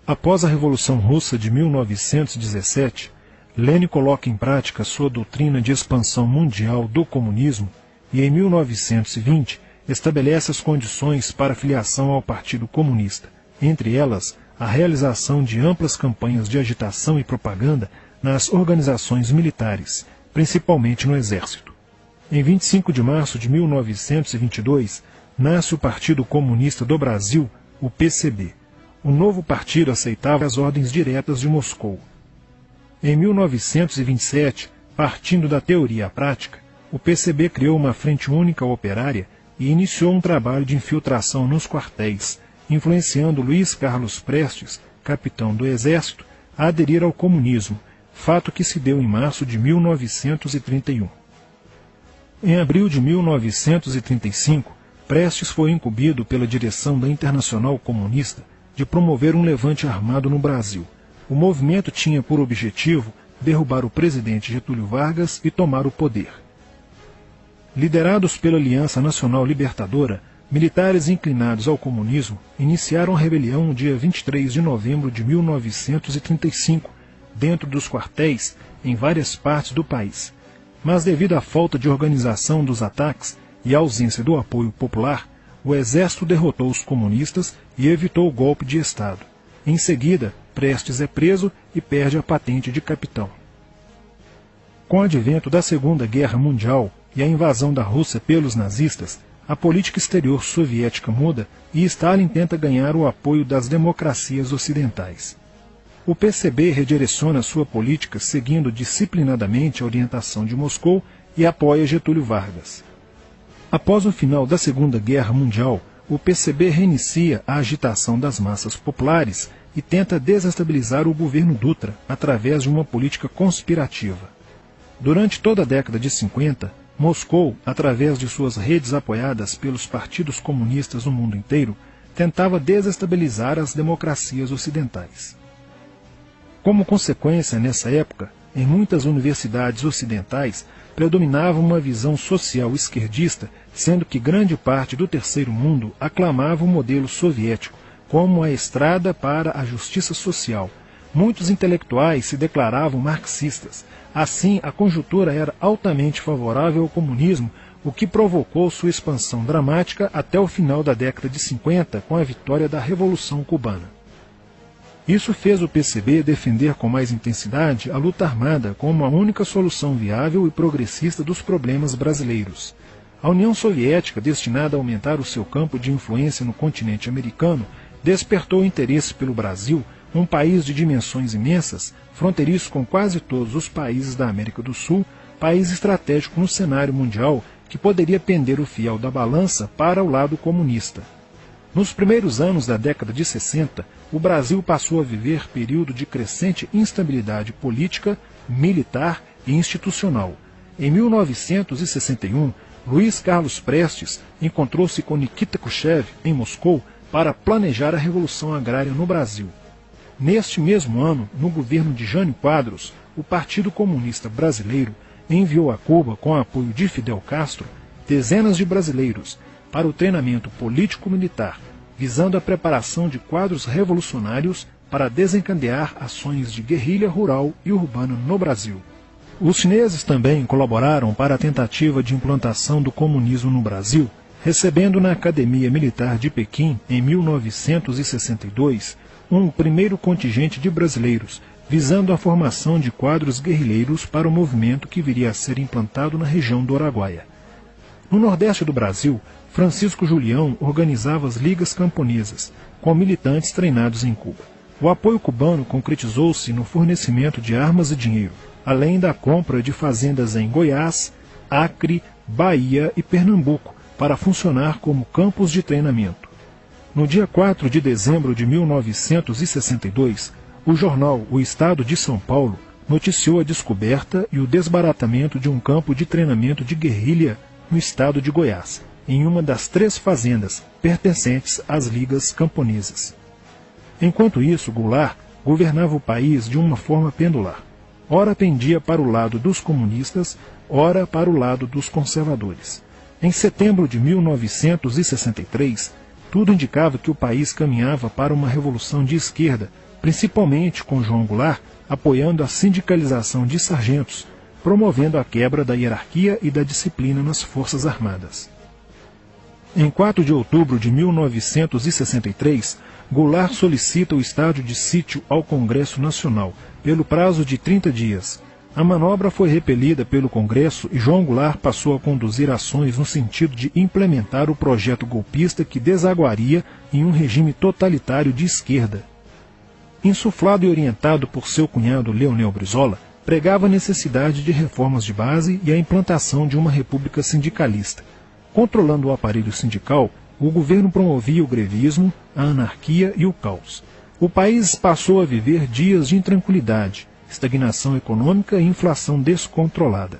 Após a Revolução Russa de 1917, Lenin coloca em prática sua doutrina de expansão mundial do comunismo e, em 1920, estabelece as condições para a filiação ao Partido Comunista, entre elas a realização de amplas campanhas de agitação e propaganda nas organizações militares, principalmente no Exército. Em 25 de março de 1922, nasce o Partido Comunista do Brasil, o PCB. O novo partido aceitava as ordens diretas de Moscou. Em 1927, partindo da teoria à prática, o PCB criou uma frente única operária e iniciou um trabalho de infiltração nos quartéis, influenciando Luiz Carlos Prestes, capitão do Exército, a aderir ao comunismo, fato que se deu em março de 1931. Em abril de 1935, Prestes foi incumbido pela direção da Internacional Comunista de promover um levante armado no Brasil. O movimento tinha por objetivo derrubar o presidente Getúlio Vargas e tomar o poder. Liderados pela Aliança Nacional Libertadora, militares inclinados ao comunismo iniciaram a rebelião no dia 23 de novembro de 1935, dentro dos quartéis em várias partes do país. Mas devido à falta de organização dos ataques e à ausência do apoio popular, o exército derrotou os comunistas e evitou o golpe de Estado. Em seguida, Prestes é preso e perde a patente de capitão. Com o advento da Segunda Guerra Mundial e a invasão da Rússia pelos nazistas, a política exterior soviética muda e Stalin tenta ganhar o apoio das democracias ocidentais. O PCB redireciona sua política seguindo disciplinadamente a orientação de Moscou e apoia Getúlio Vargas. Após o final da Segunda Guerra Mundial, o PCB reinicia a agitação das massas populares e tenta desestabilizar o governo Dutra através de uma política conspirativa. Durante toda a década de 50, Moscou, através de suas redes apoiadas pelos partidos comunistas no mundo inteiro, tentava desestabilizar as democracias ocidentais. Como consequência, nessa época, em muitas universidades ocidentais, predominava uma visão social esquerdista, sendo que grande parte do terceiro mundo aclamava o modelo soviético como a estrada para a justiça social. Muitos intelectuais se declaravam marxistas. Assim, a conjuntura era altamente favorável ao comunismo, o que provocou sua expansão dramática até o final da década de 50, com a vitória da Revolução Cubana. Isso fez o PCB defender com mais intensidade a luta armada como a única solução viável e progressista dos problemas brasileiros. A União Soviética, destinada a aumentar o seu campo de influência no continente americano, despertou interesse pelo Brasil, um país de dimensões imensas, fronteiriço com quase todos os países da América do Sul, país estratégico no cenário mundial que poderia pender o fiel da balança para o lado comunista. Nos primeiros anos da década de 60, o Brasil passou a viver período de crescente instabilidade política, militar e institucional. Em 1961, Luiz Carlos Prestes encontrou-se com Nikita Khrushchev em Moscou para planejar a Revolução Agrária no Brasil. Neste mesmo ano, no governo de Jânio Quadros, o Partido Comunista Brasileiro enviou a Cuba, com o apoio de Fidel Castro, dezenas de brasileiros para o treinamento político-militar, visando a preparação de quadros revolucionários para desencadear ações de guerrilha rural e urbana no Brasil. Os chineses também colaboraram para a tentativa de implantação do comunismo no Brasil, recebendo na Academia Militar de Pequim, em 1962, um primeiro contingente de brasileiros, visando a formação de quadros guerrilheiros para o movimento que viria a ser implantado na região do Araguaia. No Nordeste do Brasil, Francisco Julião organizava as ligas camponesas, com militantes treinados em Cuba. O apoio cubano concretizou-se no fornecimento de armas e dinheiro, além da compra de fazendas em Goiás, Acre, Bahia e Pernambuco, para funcionar como campos de treinamento. No dia 4 de dezembro de 1962, o jornal O Estado de São Paulo noticiou a descoberta e o desbaratamento de um campo de treinamento de guerrilha no estado de Goiás, em uma das 3 fazendas pertencentes às ligas camponesas. Enquanto isso, Goulart governava o país de uma forma pendular. Ora pendia para o lado dos comunistas, ora para o lado dos conservadores. Em setembro de 1963, tudo indicava que o país caminhava para uma revolução de esquerda, principalmente com João Goulart apoiando a sindicalização de sargentos, promovendo a quebra da hierarquia e da disciplina nas Forças Armadas. Em 4 de outubro de 1963, Goulart solicita o estado de sítio ao Congresso Nacional, pelo prazo de 30 dias. A manobra foi repelida pelo Congresso e João Goulart passou a conduzir ações no sentido de implementar o projeto golpista que desaguaria em um regime totalitário de esquerda. Insuflado e orientado por seu cunhado Leonel Brizola, pregava a necessidade de reformas de base e a implantação de uma república sindicalista. Controlando o aparelho sindical, o governo promovia o grevismo, a anarquia e o caos. O país passou a viver dias de intranquilidade, estagnação econômica e inflação descontrolada.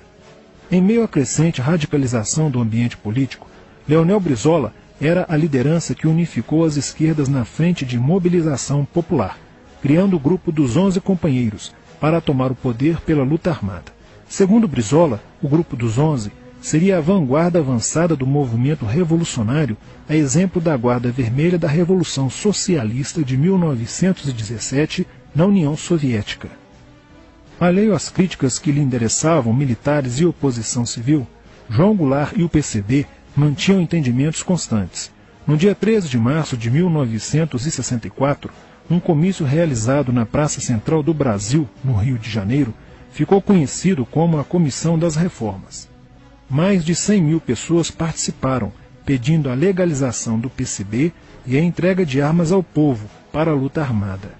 Em meio à crescente radicalização do ambiente político, Leonel Brizola era a liderança que unificou as esquerdas na frente de mobilização popular, criando o grupo dos 11 companheiros para tomar o poder pela luta armada. Segundo Brizola, o grupo dos 11 seria a vanguarda avançada do movimento revolucionário, a exemplo da Guarda Vermelha da Revolução Socialista de 1917 na União Soviética. Alheio às críticas que lhe endereçavam militares e oposição civil, João Goulart e o PCB mantinham entendimentos constantes. No dia 13 de março de 1964, um comício realizado na Praça Central do Brasil, no Rio de Janeiro, ficou conhecido como a Comissão das Reformas. Mais de 100 mil pessoas participaram, pedindo a legalização do PCB e a entrega de armas ao povo para a luta armada.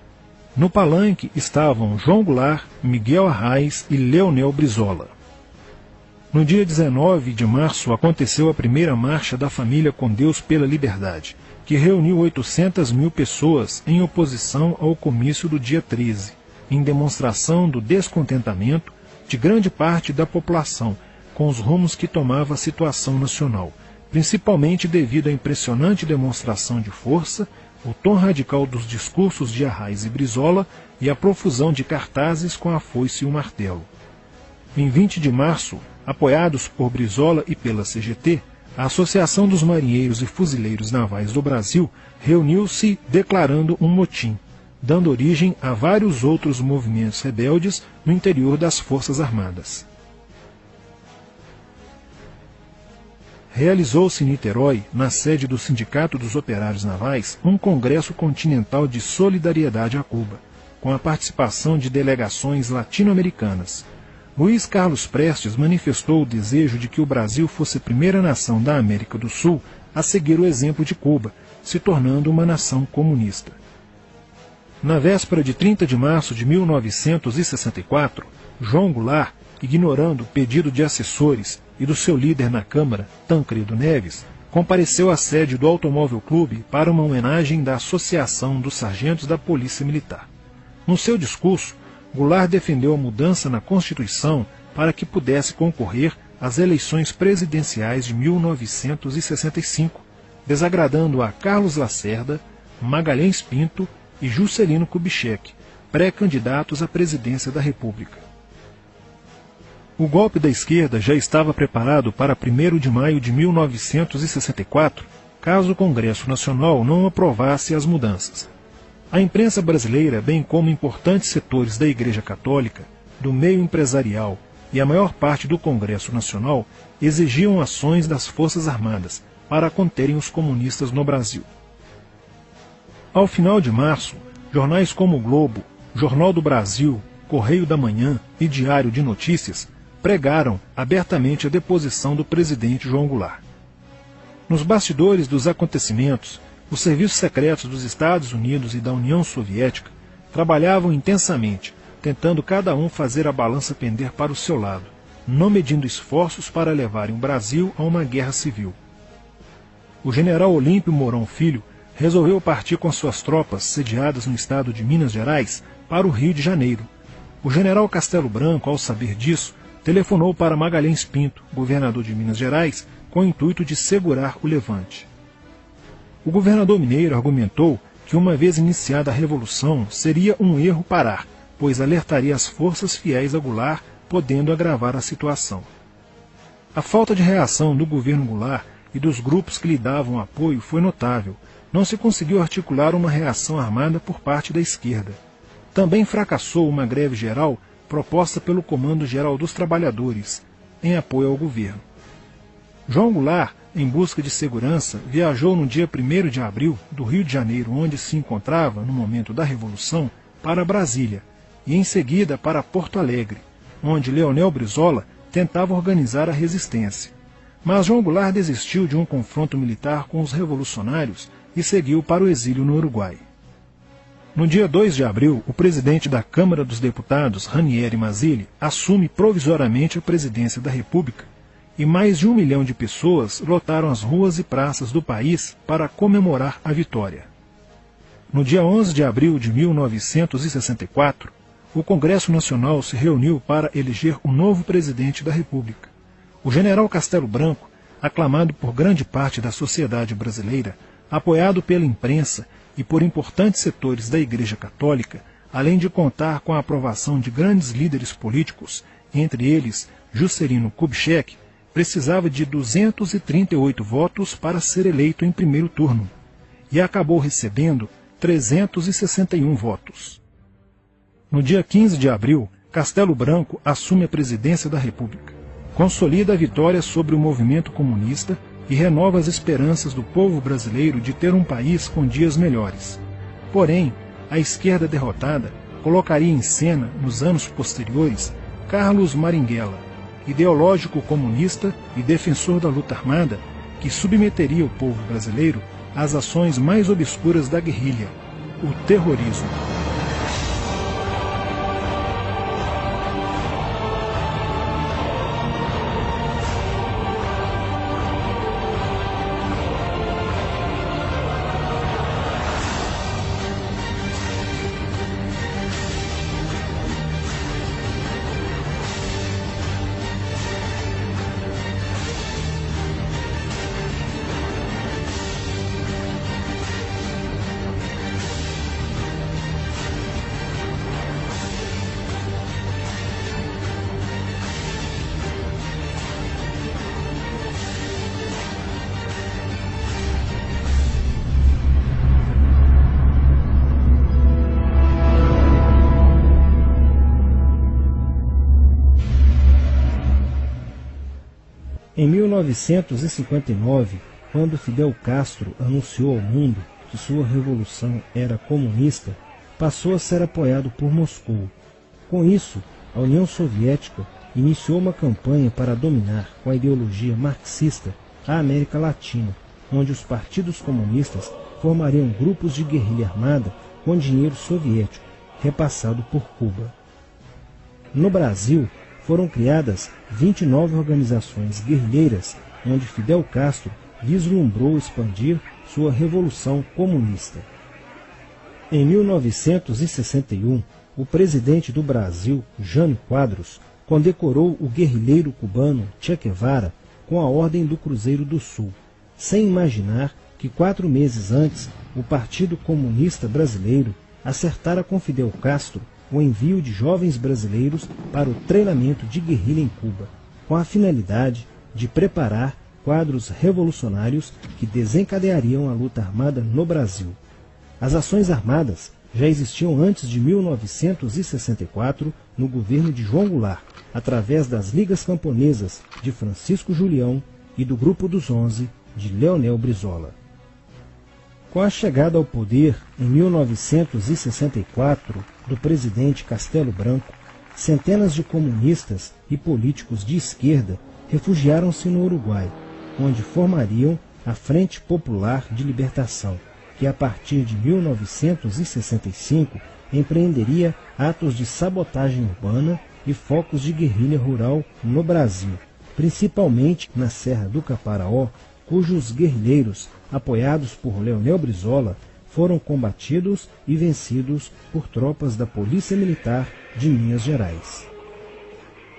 No palanque estavam João Goulart, Miguel Arraes e Leonel Brizola. No dia 19 de março aconteceu a primeira Marcha da Família com Deus pela Liberdade, que reuniu 800 mil pessoas em oposição ao comício do dia 13, em demonstração do descontentamento de grande parte da população com os rumos que tomava a situação nacional, principalmente devido à impressionante demonstração de força, o tom radical dos discursos de Arraes e Brizola e a profusão de cartazes com a foice e o martelo. Em 20 de março, apoiados por Brizola e pela CGT, a Associação dos Marinheiros e Fuzileiros Navais do Brasil reuniu-se declarando um motim, dando origem a vários outros movimentos rebeldes no interior das Forças Armadas. Realizou-se em Niterói, na sede do Sindicato dos Operários Navais, um congresso continental de solidariedade a Cuba, com a participação de delegações latino-americanas. Luiz Carlos Prestes manifestou o desejo de que o Brasil fosse a primeira nação da América do Sul a seguir o exemplo de Cuba, se tornando uma nação comunista. Na véspera de 30 de março de 1964, João Goulart, ignorando o pedido de assessores e do seu líder na Câmara, Tancredo Neves, compareceu à sede do Automóvel Clube para uma homenagem da Associação dos Sargentos da Polícia Militar. No seu discurso, Goulart defendeu a mudança na Constituição para que pudesse concorrer às eleições presidenciais de 1965, desagradando a Carlos Lacerda, Magalhães Pinto e Juscelino Kubitschek, pré-candidatos à presidência da República. O golpe da esquerda já estava preparado para 1º de maio de 1964, caso o Congresso Nacional não aprovasse as mudanças. A imprensa brasileira, bem como importantes setores da Igreja Católica, do meio empresarial e a maior parte do Congresso Nacional, exigiam ações das Forças Armadas para conterem os comunistas no Brasil. Ao final de março, jornais como o Globo, Jornal do Brasil, Correio da Manhã e Diário de Notícias pregaram abertamente a deposição do presidente João Goulart. Nos bastidores dos acontecimentos, os serviços secretos dos Estados Unidos e da União Soviética trabalhavam intensamente, tentando cada um fazer a balança pender para o seu lado, não medindo esforços para levarem o Brasil a uma guerra civil. O general Olímpio Mourão Filho resolveu partir com suas tropas, sediadas no estado de Minas Gerais, para o Rio de Janeiro. O general Castelo Branco, ao saber disso, telefonou para Magalhães Pinto, governador de Minas Gerais, com o intuito de segurar o levante. O governador mineiro argumentou que, uma vez iniciada a revolução, seria um erro parar, pois alertaria as forças fiéis a Goulart, podendo agravar a situação. A falta de reação do governo Goulart e dos grupos que lhe davam apoio foi notável. Não se conseguiu articular uma reação armada por parte da esquerda. Também fracassou uma greve geral proposta pelo Comando Geral dos Trabalhadores, em apoio ao governo. João Goulart, em busca de segurança, viajou no dia 1º de abril do Rio de Janeiro, onde se encontrava no momento da Revolução, para Brasília, e em seguida para Porto Alegre, onde Leonel Brizola tentava organizar a resistência. Mas João Goulart desistiu de um confronto militar com os revolucionários e seguiu para o exílio no Uruguai. No dia 2 de abril, o presidente da Câmara dos Deputados, Ranieri Mazzilli, assume provisoriamente a presidência da República e mais de 1 milhão de pessoas lotaram as ruas e praças do país para comemorar a vitória. No dia 11 de abril de 1964, o Congresso Nacional se reuniu para eleger o novo presidente da República. O general Castelo Branco, aclamado por grande parte da sociedade brasileira, apoiado pela imprensa e por importantes setores da Igreja Católica, além de contar com a aprovação de grandes líderes políticos, entre eles Juscelino Kubitschek, precisava de 238 votos para ser eleito em primeiro turno, e acabou recebendo 361 votos. No dia 15 de abril, Castelo Branco assume a presidência da República, consolida a vitória sobre o movimento comunista e renova as esperanças do povo brasileiro de ter um país com dias melhores. Porém, a esquerda derrotada colocaria em cena, nos anos posteriores, Carlos Marighella, ideológico comunista e defensor da luta armada, que submeteria o povo brasileiro às ações mais obscuras da guerrilha, o terrorismo. Em 1959, quando Fidel Castro anunciou ao mundo que sua revolução era comunista, passou a ser apoiado por Moscou. Com isso, a União Soviética iniciou uma campanha para dominar com a ideologia marxista a América Latina, onde os partidos comunistas formariam grupos de guerrilha armada com dinheiro soviético, repassado por Cuba. No Brasil, foram criadas 29 organizações guerrilheiras, onde Fidel Castro vislumbrou expandir sua revolução comunista. Em 1961, o presidente do Brasil, Jânio Quadros, condecorou o guerrilheiro cubano Che Guevara com a Ordem do Cruzeiro do Sul, sem imaginar que 4 meses antes o Partido Comunista Brasileiro acertara com Fidel Castro o envio de jovens brasileiros para o treinamento de guerrilha em Cuba, com a finalidade de preparar quadros revolucionários que desencadeariam a luta armada no Brasil. As ações armadas já existiam antes de 1964 no governo de João Goulart, através das Ligas Camponesas de Francisco Julião e do Grupo dos 11 de Leonel Brizola. Com a chegada ao poder, em 1964, do presidente Castelo Branco, centenas de comunistas e políticos de esquerda refugiaram-se no Uruguai, onde formariam a Frente Popular de Libertação, que a partir de 1965 empreenderia atos de sabotagem urbana e focos de guerrilha rural no Brasil, principalmente na Serra do Caparaó, cujos guerrilheiros, apoiados por Leonel Brizola, foram combatidos e vencidos por tropas da Polícia Militar de Minas Gerais.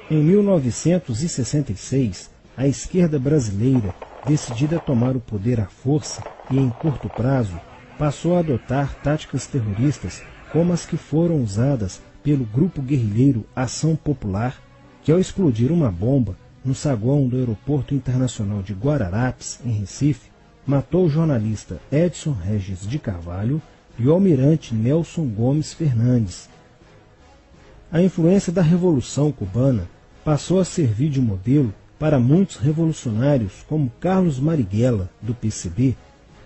Em 1966, a esquerda brasileira, decidida a tomar o poder à força e em curto prazo, passou a adotar táticas terroristas como as que foram usadas pelo grupo guerrilheiro Ação Popular, que ao explodir uma bomba no saguão do Aeroporto Internacional de Guararapes, em Recife, matou o jornalista Edson Regis de Carvalho e o almirante Nelson Gomes Fernandes, A influência da Revolução Cubana passou a servir de modelo para muitos revolucionários como Carlos Marighella, do PCB,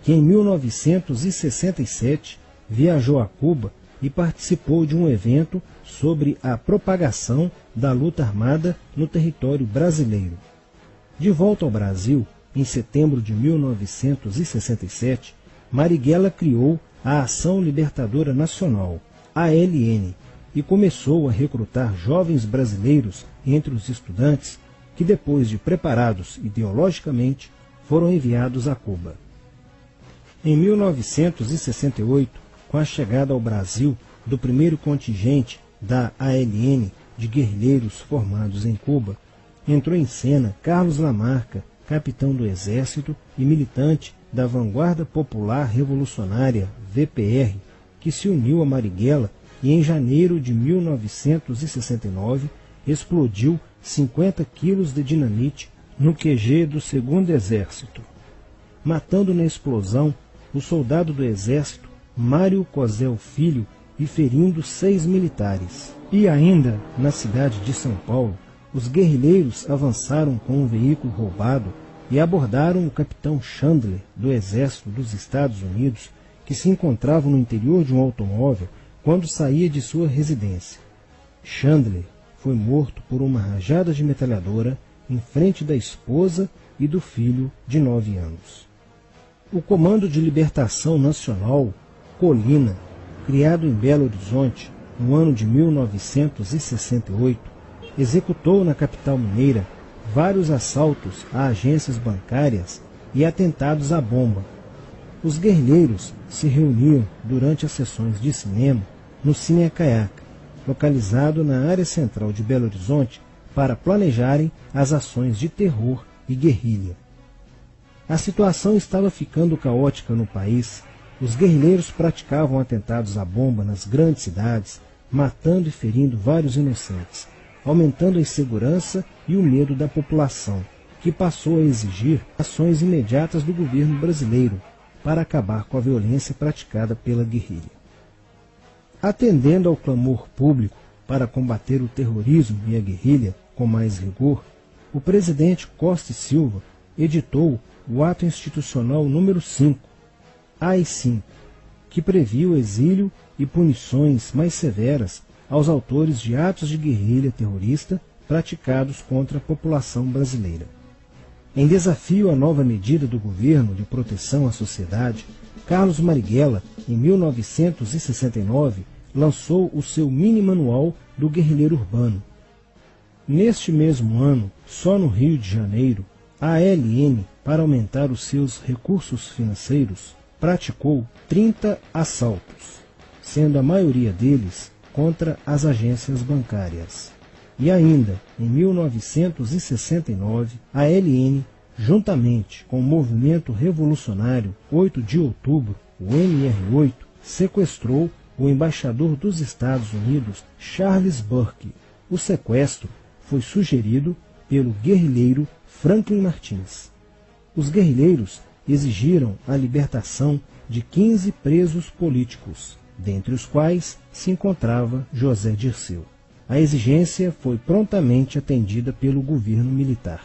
que em 1967 viajou a Cuba e participou de um evento sobre a propagação da luta armada no território brasileiro. De volta ao Brasil, em setembro de 1967, Marighella criou a Ação Libertadora Nacional, ALN, e começou a recrutar jovens brasileiros entre os estudantes que, depois de preparados ideologicamente, foram enviados a Cuba. Em 1968, com a chegada ao Brasil do primeiro contingente da ALN de guerrilheiros formados em Cuba, entrou em cena Carlos Lamarca, capitão do Exército e militante da Vanguarda Popular Revolucionária, VPR, que se uniu a Marighella e em janeiro de 1969 explodiu 50 quilos de dinamite no QG do 2º Exército, matando na explosão o soldado do Exército Mário Cosel Filho e ferindo 6 militares. E ainda, na cidade de São Paulo, os guerrilheiros avançaram com um veículo roubado e abordaram o capitão Chandler, do Exército dos Estados Unidos, que se encontrava no interior de um automóvel quando saía de sua residência. Chandler foi morto por uma rajada de metralhadora em frente da esposa e do filho de 9 anos. O Comando de Libertação Nacional, Colina, criado em Belo Horizonte no ano de 1968, executou na capital mineira vários assaltos a agências bancárias e atentados à bomba. Os guerrilheiros se reuniam durante as sessões de cinema no Cine Acaiaca, localizado na área central de Belo Horizonte, para planejarem as ações de terror e guerrilha. A situação estava ficando caótica no país. Os guerrilheiros praticavam atentados à bomba nas grandes cidades, matando e ferindo vários inocentes, aumentando a insegurança e o medo da população, que passou a exigir ações imediatas do governo brasileiro para acabar com a violência praticada pela guerrilha. Atendendo ao clamor público para combater o terrorismo e a guerrilha com mais rigor, o presidente Costa e Silva editou o Ato Institucional número 5, AI-5, que previa o exílio e punições mais severas aos autores de atos de guerrilha terrorista praticados contra a população brasileira. Em desafio à nova medida do governo de proteção à sociedade, Carlos Marighella, em 1969, lançou o seu mini-manual do guerrilheiro urbano. Neste mesmo ano, só no Rio de Janeiro, a ALN, para aumentar os seus recursos financeiros, praticou 30 assaltos, sendo a maioria deles contra as agências bancárias. E ainda, em 1969, a ALN, juntamente com o movimento revolucionário 8 de outubro, o MR8, sequestrou o embaixador dos Estados Unidos, Charles Burke. O sequestro foi sugerido pelo guerrilheiro Franklin Martins. Os guerrilheiros exigiram a libertação de 15 presos políticos, dentre os quais se encontrava José Dirceu. A exigência foi prontamente atendida pelo governo militar.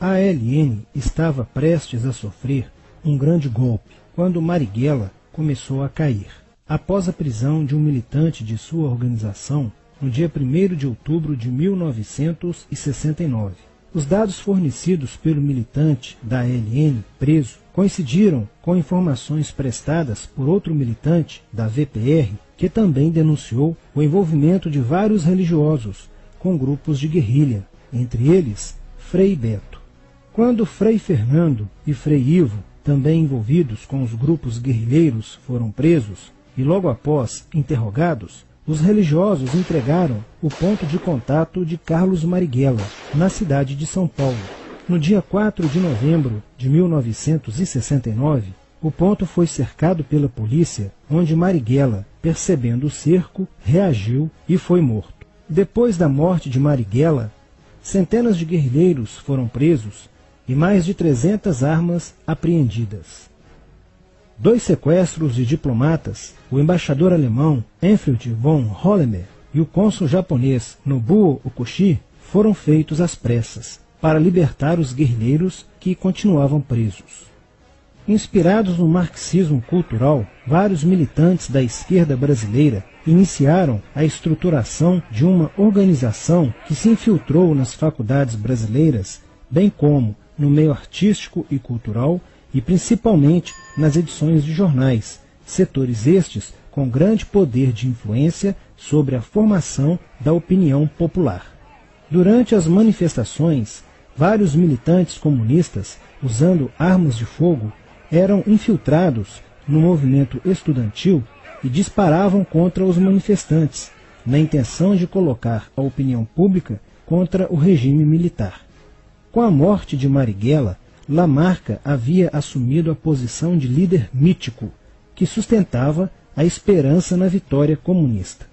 A ALN estava prestes a sofrer um grande golpe quando Marighella começou a cair. Após a prisão de um militante de sua organização, no dia 1º de outubro de 1969. Os dados fornecidos pelo militante da ALN preso coincidiram com informações prestadas por outro militante da VPR, que também denunciou o envolvimento de vários religiosos com grupos de guerrilha, entre eles Frei Beto. Quando Frei Fernando e Frei Ivo, também envolvidos com os grupos guerrilheiros, foram presos e logo após interrogados, os religiosos entregaram o ponto de contato de Carlos Marighella, na cidade de São Paulo. No dia 4 de novembro de 1969, o ponto foi cercado pela polícia, onde Marighella, percebendo o cerco, reagiu e foi morto. Depois da morte de Marighella, centenas de guerrilheiros foram presos e mais de 300 armas apreendidas. 2 sequestros de diplomatas, o embaixador alemão Enfield von Hollemer e e o cônsul japonês Nobuo Okushi foram feitos às pressas, para libertar os guerrilheiros que continuavam presos. Inspirados no marxismo cultural, vários militantes da esquerda brasileira iniciaram a estruturação de uma organização que se infiltrou nas faculdades brasileiras, bem como no meio artístico e cultural, e principalmente nas edições de jornais, setores estes com grande poder de influência sobre a formação da opinião popular. Durante as manifestações, vários militantes comunistas, usando armas de fogo, eram infiltrados no movimento estudantil e disparavam contra os manifestantes, na intenção de colocar a opinião pública contra o regime militar. Com a morte de Marighella, Lamarca havia assumido a posição de líder mítico, que sustentava a esperança na vitória comunista.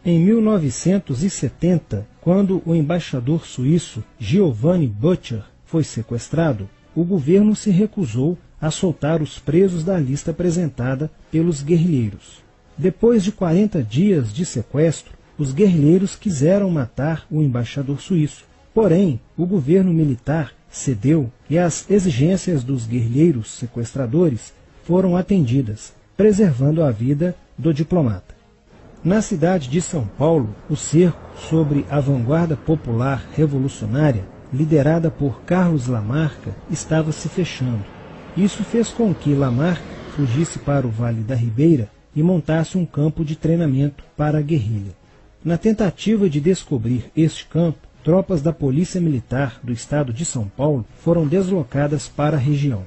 Em 1970, quando o embaixador suíço Giovanni Butcher foi sequestrado, o governo se recusou a soltar os presos da lista apresentada pelos guerrilheiros. Depois de 40 dias de sequestro, os guerrilheiros quiseram matar o embaixador suíço. Porém, o governo militar cedeu e as exigências dos guerrilheiros sequestradores foram atendidas, preservando a vida do diplomata. Na cidade de São Paulo, o cerco sobre a vanguarda popular revolucionária, liderada por Carlos Lamarca, estava se fechando. Isso fez com que Lamarca fugisse para o Vale da Ribeira e montasse um campo de treinamento para a guerrilha. Na tentativa de descobrir este campo, tropas da Polícia Militar do estado de São Paulo foram deslocadas para a região.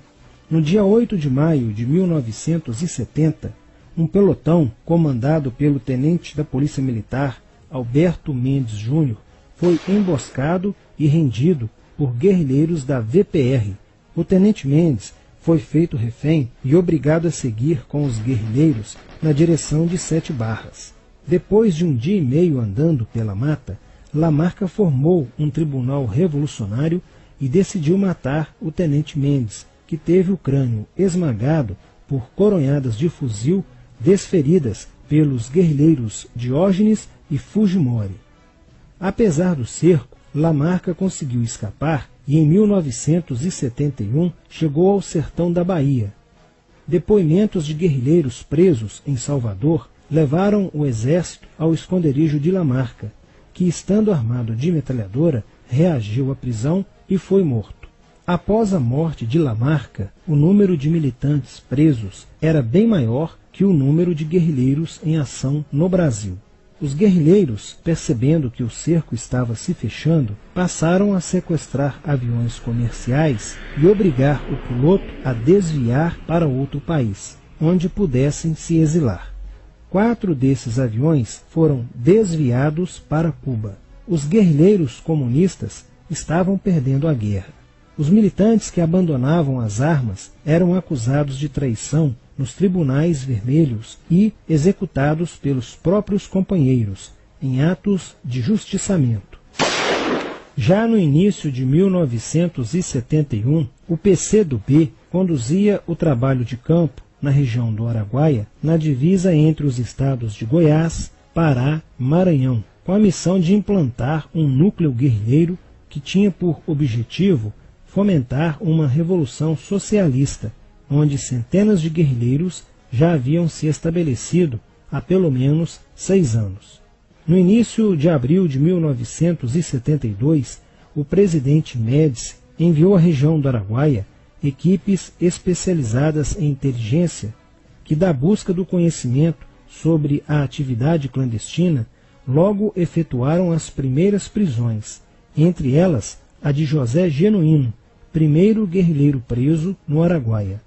No dia 8 de maio de 1970, um pelotão comandado pelo tenente da Polícia Militar, Alberto Mendes Júnior, foi emboscado e rendido por guerrilheiros da VPR. O tenente Mendes foi feito refém e obrigado a seguir com os guerrilheiros na direção de Sete Barras. Depois de um dia e meio andando pela mata, Lamarca formou um tribunal revolucionário e decidiu matar o tenente Mendes, que teve o crânio esmagado por coronhadas de fuzil desferidas pelos guerrilheiros Diógenes e Fujimori. Apesar do cerco, Lamarca conseguiu escapar e em 1971 chegou ao sertão da Bahia. Depoimentos de guerrilheiros presos em Salvador levaram o exército ao esconderijo de Lamarca, que, estando armado de metralhadora, reagiu à prisão e foi morto. Após a morte de Lamarca, o número de militantes presos era bem maior que o número de guerrilheiros em ação no Brasil. Os guerrilheiros, percebendo que o cerco estava se fechando, passaram a sequestrar aviões comerciais e obrigar o piloto a desviar para outro país, onde pudessem se exilar. 4 desses aviões foram desviados para Cuba. Os guerrilheiros comunistas estavam perdendo a guerra. Os militantes que abandonavam as armas eram acusados de traição nos tribunais vermelhos e executados pelos próprios companheiros, em atos de justiçamento. Já no início de 1971, o PCdoB conduzia o trabalho de campo na região do Araguaia, na divisa entre os estados de Goiás, Pará e Maranhão, com a missão de implantar um núcleo guerrilheiro que tinha por objetivo fomentar uma revolução socialista, onde centenas de guerrilheiros já haviam se estabelecido há pelo menos 6 anos. No início de abril de 1972, o presidente Médici enviou à região do Araguaia equipes especializadas em inteligência que, da busca do conhecimento sobre a atividade clandestina, logo efetuaram as primeiras prisões, entre elas a de José Genuíno, primeiro guerrilheiro preso no Araguaia.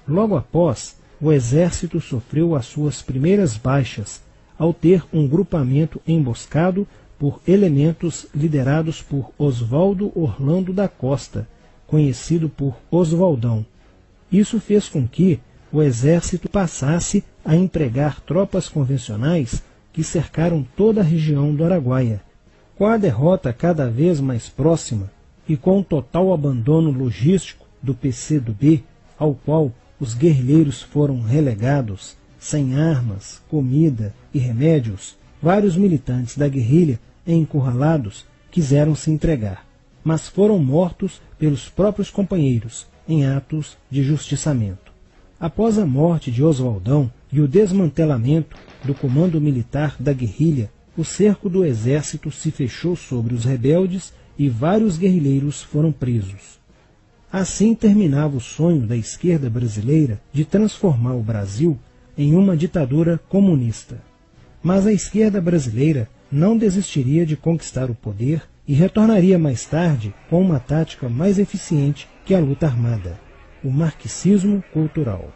Logo após, o exército sofreu as suas primeiras baixas, ao ter um grupamento emboscado por elementos liderados por Oswaldo Orlando da Costa, conhecido por Oswaldão. Isso fez com que o exército passasse a empregar tropas convencionais que cercaram toda a região do Araguaia. Com a derrota cada vez mais próxima e com o total abandono logístico do PCdoB, ao qual os guerrilheiros foram relegados, sem armas, comida e remédios, vários militantes da guerrilha encurralados quiseram se entregar, mas foram mortos pelos próprios companheiros em atos de justiçamento. Após a morte de Oswaldão e o desmantelamento do comando militar da guerrilha, o cerco do exército se fechou sobre os rebeldes e vários guerrilheiros foram presos. Assim terminava o sonho da esquerda brasileira de transformar o Brasil em uma ditadura comunista. Mas a esquerda brasileira não desistiria de conquistar o poder e retornaria mais tarde com uma tática mais eficiente que a luta armada: o marxismo cultural.